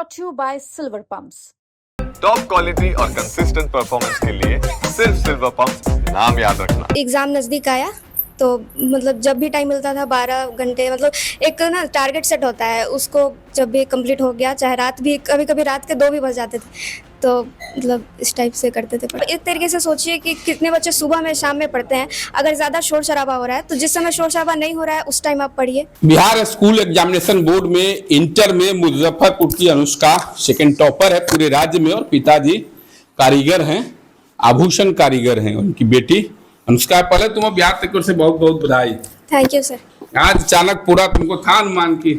brought to you by Silver Pumps. Top quality और consistent performance के लिए सिर्फ सिल्वर पंप्स नाम याद रखना। एग्ज़ाम नज़दीक आया तो मतलब जब भी टाइम मिलता था 12 घंटे, मतलब एक ना टारगेट सेट होता है, उसको जब भी कंप्लीट हो गया, चाहे रात भी, कभी कभी रात के 2 भी बज जाते थे, तो मतलब इस टाइप से करते थे। इस तरीके से सोचिए कि कितने बच्चे सुबह में शाम में पढ़ते हैं। अगर ज़्यादा शोर शराबा हो रहा है तो जिस समय शोर शराबा नहीं हो रहा है उस टाइम आप पढ़िए। बिहार स्कूल एग्जामिनेशन बोर्ड में इंटर में मुजफ्फरपुर की अनुष्का सेकंड टॉपर है पूरे राज्य में, और पिताजी कारीगर हैं, आभूषण कारीगर हैं। उनकी बेटी अनुष्का, पहले तुम बिहार तक से बहुत बहुत बधाई। Thank you sir. आज अचानक पूरा तुमको था अनुमान की?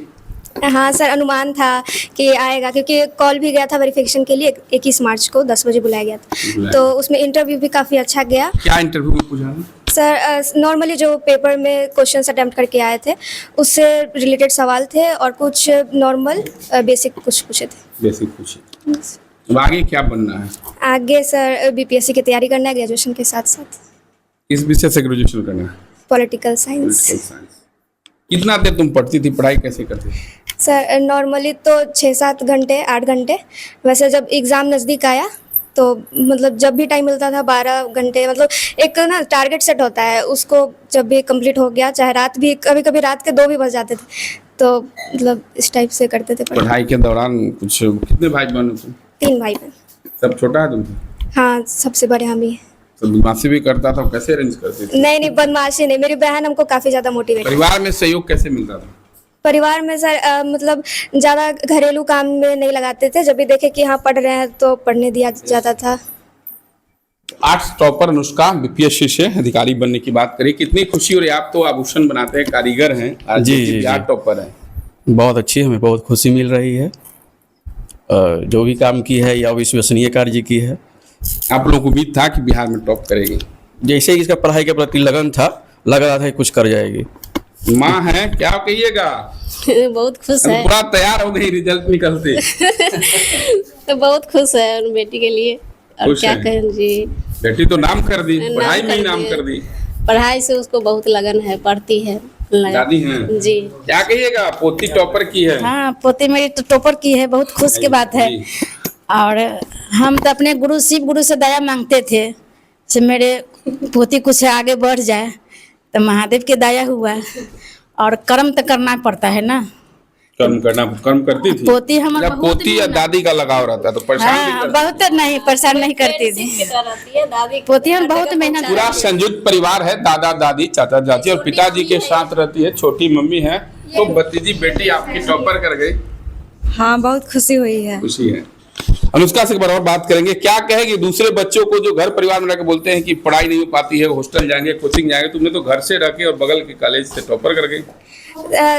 हाँ सर, अनुमान था कि आएगा, क्योंकि कॉल भी गया था वेरिफिकेशन के लिए। 21 मार्च को 10 बजे बुलाया गया था, तो उसमें इंटरव्यू भी काफ़ी अच्छा गया। क्या इंटरव्यू में पूछा सर? नॉर्मली जो पेपर में क्वेश्चंस अटेम्प्ट करके आए थे उससे रिलेटेड सवाल थे, और कुछ नॉर्मल बेसिक कुछ पूछे थे। बेसिक पूछे। अब आगे क्या बनना है? आगे सर BPSC की तैयारी करना है ग्रेजुएशन के साथ साथ। किस विषय से ग्रेजुएशन करना है? Political science. कितना देर तुम पढ़ती थी, पढ़ाई कैसे करती थी? सर नॉर्मली तो 6-7 घंटे 8 घंटे, वैसे जब एग्ज़ाम नज़दीक आया तो मतलब जब भी टाइम मिलता था 12 घंटे, मतलब एक ना टारगेट सेट होता है, उसको जब भी कंप्लीट हो गया, चाहे रात भी, कभी कभी रात के 2 भी बज जाते थे, तो मतलब इस टाइप से करते थे। पढ़ाई के दौरान कुछ कितने भाई बहन हो तुम? 3 भाई बहन। सब छोटा है तुमसे? हाँ, सबसे बड़े हम ही हैं। तो बदमाशी भी करता था, कैसे अरेंज करती थी? नहीं, बदमाशी नहीं, मेरी बहन हमको काफ़ी ज़्यादा मोटिवेट। परिवार में सहयोग कैसे मिलता था? परिवार में सर मतलब ज़्यादा घरेलू काम में नहीं लगाते थे, जब भी देखे कि हाँ पढ़ रहे हैं तो पढ़ने दिया जाता था। आर्ट्स टॉपर अनुष्का BPSC से अधिकारी बनने की बात करें, कितनी खुशी हो रही है? आप तो आभूषण बनाते हैं, कारीगर हैं, आज जी टॉपर है। बहुत अच्छी, हमें बहुत खुशी मिल रही है। जो भी काम की है या विश्वसनीय कार्य की है। आप लोगों को उम्मीद था कि बिहार में टॉप करेगी? जैसे ही इसका पढ़ाई के प्रति लगन था, लग रहा था कि कुछ कर जाएगी। माँ है, क्या कहिएगा? बहुत खुश है, पूरा तैयार हो गई रिजल्ट निकलते। तो बहुत खुश है उन बेटी के लिए, और क्या कहें जी। बेटी तो नाम कर दी, पढ़ाई में ही नाम कर दी। पढ़ाई से उसको बहुत लगन है, पढ़ती है। दादी हैं जी। क्या कहिएगा? पोती टॉपर की है। हाँ, पोती मेरी तो टॉपर की है, बहुत खुश की बात है। और हम तो अपने गुरु, शिव गुरु से दया मांगते थे कि मेरे पोती कुछ आगे बढ़ जाए, तो महादेव की दया हुआ। और कर्म तो करना पड़ता है ना। कर्म करती थी पोती हमारा पोती या दादी का लगाव रहता है तो परेशान हाँ, बहुत नहीं परेशान नहीं करती थी। पोती हम बहुत मेहनत। पूरा संयुक्त परिवार है, दादा दादी चाचा चाची और पिताजी के साथ रहती है, छोटी मम्मी है। तो भतीजी बेटी आपकी टॉपर कर गई। हाँ, बहुत खुशी हुई है। खुशी है। अनुष्का से बराबर बात करेंगे, क्या कहेगी दूसरे बच्चों को जो घर परिवार में रहकर बोलते हैं कि पढ़ाई नहीं हो पाती है, हॉस्टल जाएंगे, कोचिंग जाएंगे, तुमने तो घर से रह के और बगल के कॉलेज से टॉपर कर गई।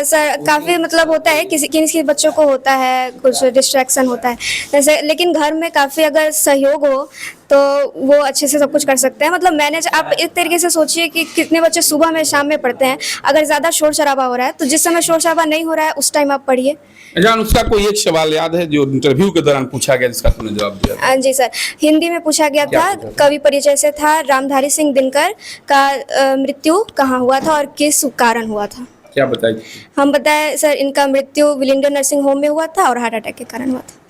सर काफ़ी मतलब होता है, किसी बच्चों को होता है, कुछ डिस्ट्रैक्शन होता है जैसे, लेकिन घर में काफ़ी अगर सहयोग हो तो वो अच्छे से सब कुछ कर सकते हैं। मतलब मैनेज, आप इस तरीके से सोचिए कि कितने बच्चे सुबह में शाम में पढ़ते हैं। अगर ज़्यादा शोर शराबा हो रहा है तो जिस समय शोर शराबा नहीं हो रहा है उस टाइम आप पढ़िए। अच्छा, अनुष्का को एक सवाल याद है जो इंटरव्यू के दौरान पूछा गया, जिसका तुमने जवाब दिया? हाँ जी सर, हिंदी में पूछा गया था। कवि परिचय से था, रामधारी सिंह दिनकर का मृत्यु कहाँ हुआ था और किस कारण हुआ था? क्या बताइए? हम बताएं सर, इनका मृत्यु विलिंडर नर्सिंग होम में हुआ था और हार्ट अटैक के कारण हुआ था।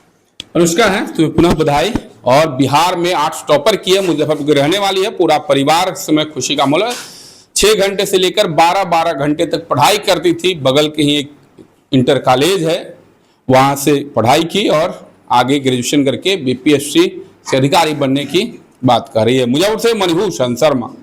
अनुष्का है, तुम्हें पुनः बधाई। और बिहार में आर्ट्स टॉपर की है, मुजफ्फरपुर की रहने वाली है। पूरा परिवार इस समय खुशी का माहौल है। 6 घंटे से लेकर 12-12 घंटे तक पढ़ाई करती थी। बगल के ही एक इंटर कॉलेज है, वहाँ से पढ़ाई की और आगे ग्रेजुएशन करके BPSC से अधिकारी बनने की बात कर रही है। मुजफ्फरपुर से मणिभूषण शर्मा।